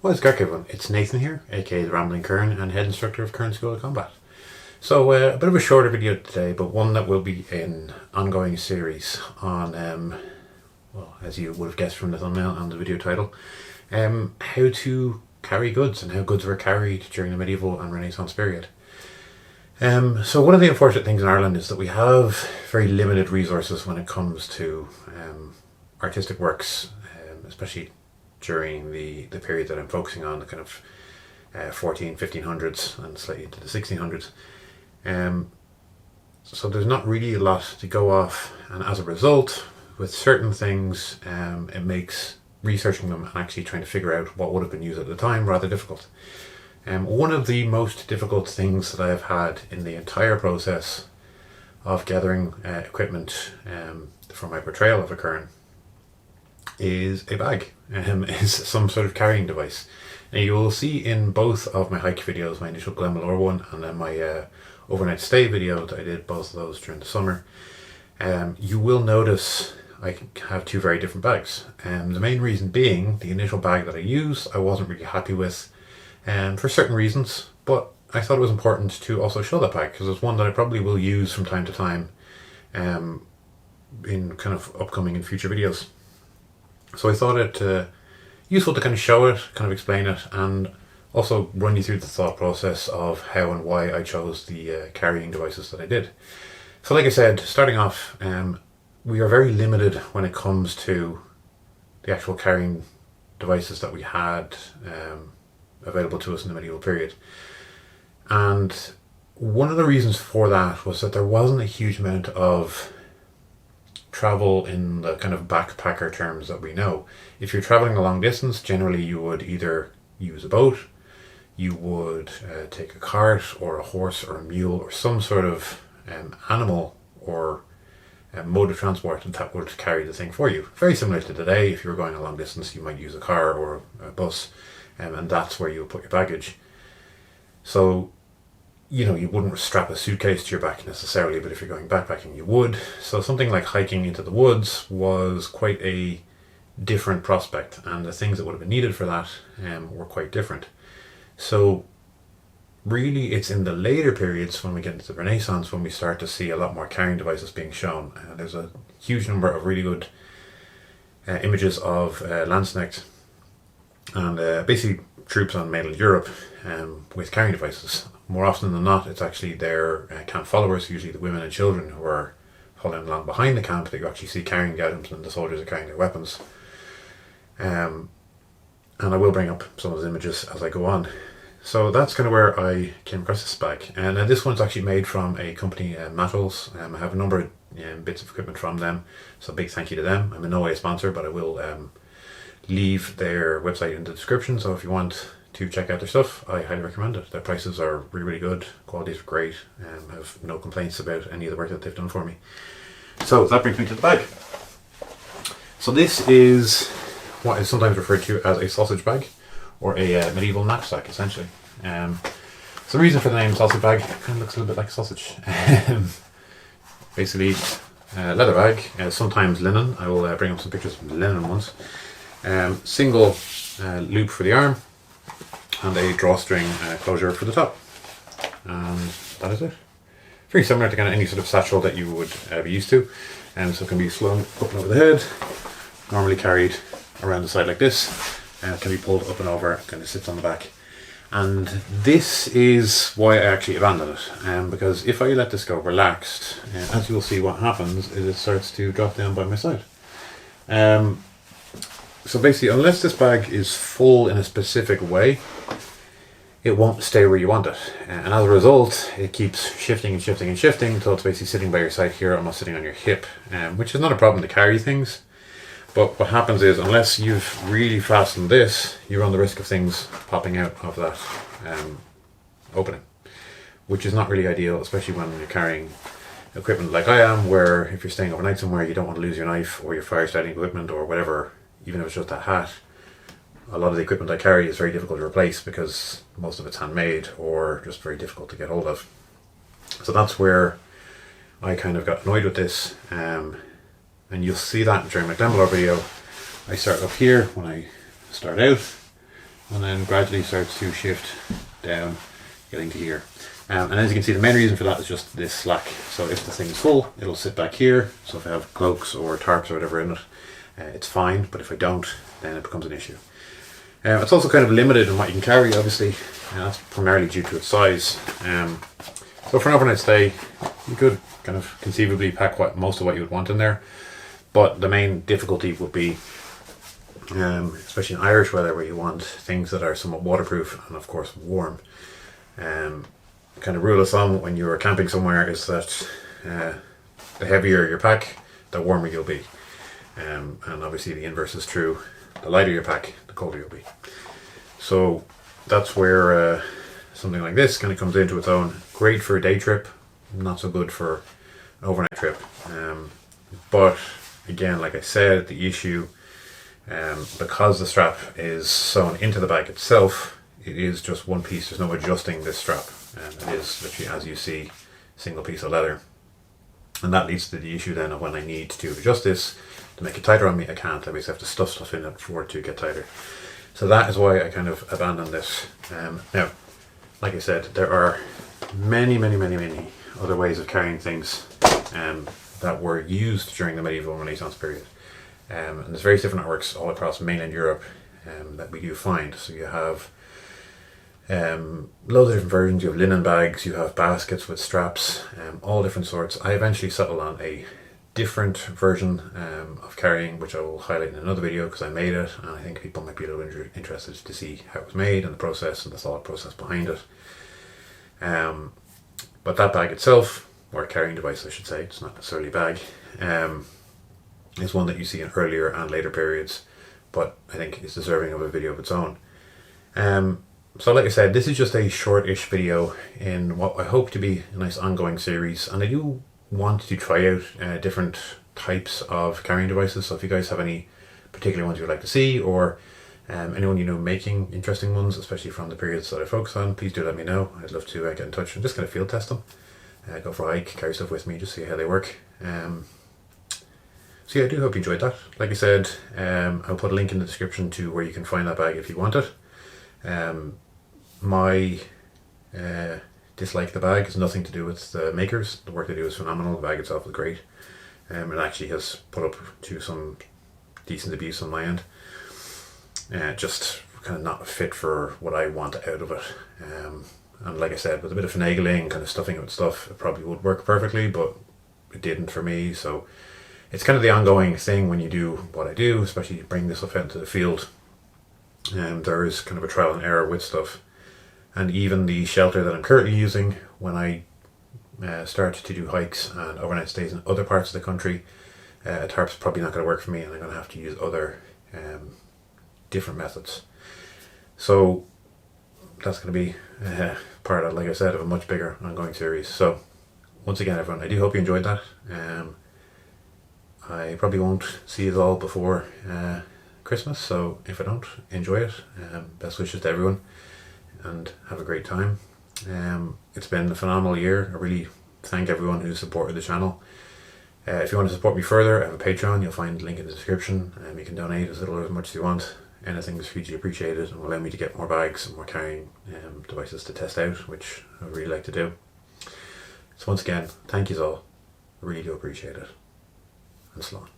What is crack, everyone? It's Nathan here, aka the Rambling Kern, and head instructor of Kern School of Combat. So a bit of a shorter video today, but one that will be an ongoing series on, well, as you would have guessed from the thumbnail and the video title, how to carry goods and how goods were carried during the medieval and Renaissance period. So one of the unfortunate things in Ireland is that we have very limited resources when it comes to artistic works, especially during the period that I'm focusing on, the kind of 1500s and slightly into the 1600s. So there's not really a lot to go off, and as a result, with certain things, it makes researching them and actually trying to figure out what would have been used at the time rather difficult. One of the most difficult things that I've had in the entire process of gathering equipment for my portrayal of a Kern is a bag, is some sort of carrying device. Now you will see in both of my hike videos, my initial Glenmalure one and then my overnight stay video that I did both of those during the summer, you will notice I have two very different bags. The main reason being the initial bag that I used I wasn't really happy with for certain reasons, but I thought it was important to also show that bag because it's one that I probably will use from time to time in kind of upcoming and future videos. So I thought it useful to kind of show it, kind of explain it, and also run you through the thought process of how and why I chose the carrying devices that I did. So like I said, starting off, we are very limited when it comes to the actual carrying devices that we had available to us in the medieval period. And one of the reasons for that was that there wasn't a huge amount of travel in the kind of backpacker terms that we know. If you're traveling a long distance, generally you would either use a boat, you would take a cart or a horse or a mule or some sort of animal or mode of transport that would carry the thing for you. Very similar to today, if you were going a long distance you might use a car or a bus, and that's where you would put your baggage. So you wouldn't strap a suitcase to your back necessarily, but if you're going backpacking you would. So something like hiking into the woods was quite a different prospect, and the things that would have been needed for that were quite different. So really it's in the later periods when we get into the Renaissance when we start to see a lot more carrying devices being shown. There's a huge number of really good images of Landsknecht and basically troops on mainland Europe with carrying devices. More often than not, it's actually their camp followers, usually the women and children who are following along behind the camp, that you actually see carrying the items, and the soldiers are carrying their weapons. And I will bring up some of those images as I go on. So that's kind of where I came across this bag. And this one's actually made from a company, Mattos. I have a number of bits of equipment from them, so big thank you to them. I'm in no way a sponsor, but I will leave their website in the description, so if you want to check out their stuff, I highly recommend it. Their prices are really, really good, quality is great, I have no complaints about any of the work that they've done for me. So that brings me to the bag. So this is what is sometimes referred to as a sausage bag, or a medieval knapsack essentially. So the reason for the name sausage bag, it kind of looks a little bit like a sausage. Basically leather bag, sometimes linen. I will bring up some pictures of the linen ones. Single loop for the arm and a drawstring closure for the top, and that is it. Very similar to kind of any sort of satchel that you would be used to, and so it can be slung up and over the head, normally carried around the side like this, and it can be pulled up and over, kind of sits on the back. And this is why I actually abandoned it, because if I let this go relaxed, as you'll see, what happens is it starts to drop down by my side. So basically, unless this bag is full in a specific way, it won't stay where you want it. And as a result, it keeps shifting and shifting and shifting until it's basically sitting by your side here, almost sitting on your hip, which is not a problem to carry things. But what happens is, unless you've really fastened this, you run the risk of things popping out of that opening, which is not really ideal, especially when you're carrying equipment like I am, where if you're staying overnight somewhere, you don't want to lose your knife or your fire starting equipment or whatever. Even if it's just a hat, a lot of the equipment I carry is very difficult to replace because most of it's handmade or just very difficult to get hold of. So that's where I kind of got annoyed with this, and you'll see that during my Glenmalure video. I start up here when I start out, and then gradually starts to shift down, getting to here. And as you can see, the main reason for that is just this slack. So if the thing is full, it'll sit back here. So if I have cloaks or tarps or whatever in it, it's fine. But if I don't, then it becomes an issue. It's also kind of limited in what you can carry, obviously. That's primarily due to its size. So for an overnight stay, you could kind of conceivably pack most of what you would want in there. But the main difficulty would be, especially in Irish weather, where you want things that are somewhat waterproof and of course warm. Kind of rule of thumb when you're camping somewhere is that the heavier your pack, the warmer you'll be. And obviously the inverse is true. The lighter your pack, the colder you'll be. So that's where something like this kind of comes into its own. Great for a day trip, not so good for an overnight trip. But again, like I said, the issue, because the strap is sewn into the bag itself, it is just one piece. There's no adjusting this strap. It is literally, as you see, single piece of leather. And that leads to the issue then of when I need to adjust this to make it tighter on me, I can't. I basically have to stuff stuff in it for it to get tighter. So that is why I kind of abandoned this. Now, like I said, there are many other ways of carrying things that were used during the medieval and Renaissance period. And there's various different networks all across mainland Europe that we do find. So you have loads of different versions. You have linen bags, you have baskets with straps, all different sorts. I eventually settled on a different version of carrying, which I will highlight in another video because I made it, and I think people might be a little interested to see how it was made and the process and the thought process behind it. But that bag itself, or carrying device I should say, it's not necessarily a bag, is one that you see in earlier and later periods, but I think it's deserving of a video of its own. So like I said, this is just a short-ish video in what I hope to be a nice ongoing series, and I do want to try out different types of carrying devices. So if you guys have any particular ones you'd like to see, or anyone you know making interesting ones, especially from the periods that I focus on, please do let me know. I'd love to get in touch and just kind of field test them. Go for a hike, carry stuff with me, just see how they work. So yeah, I do hope you enjoyed that. Like I said, I'll put a link in the description to where you can find that bag if you want it. My dislike the bag has nothing to do with the makers. The work they do is phenomenal. The bag itself is great. It actually has put up to some decent abuse on my end. Just kind of not fit for what I want out of it. And like I said, with a bit of finagling, kind of stuffing it with stuff, it probably would work perfectly, but it didn't for me. So it's kind of the ongoing thing when you do what I do, especially bring this stuff out into the field. There is kind of a trial and error with stuff. And even the shelter that I'm currently using, when I start to do hikes and overnight stays in other parts of the country, a tarp's probably not going to work for me, and I'm going to have to use other different methods. So that's going to be part of, like I said, of a much bigger ongoing series. So once again, everyone, I do hope you enjoyed that. I probably won't see you all before Christmas, so if I don't, enjoy it. Best wishes to everyone, and have a great time. It's been a phenomenal year. I really thank everyone who supported the channel. If you want to support me further, I have a Patreon. You'll find the link in the description. You can donate as little or as much as you want. Anything is hugely appreciated and will allow me to get more bags and more carrying devices to test out, which I really like to do. So once again, thank you all. I really do appreciate it. And slán.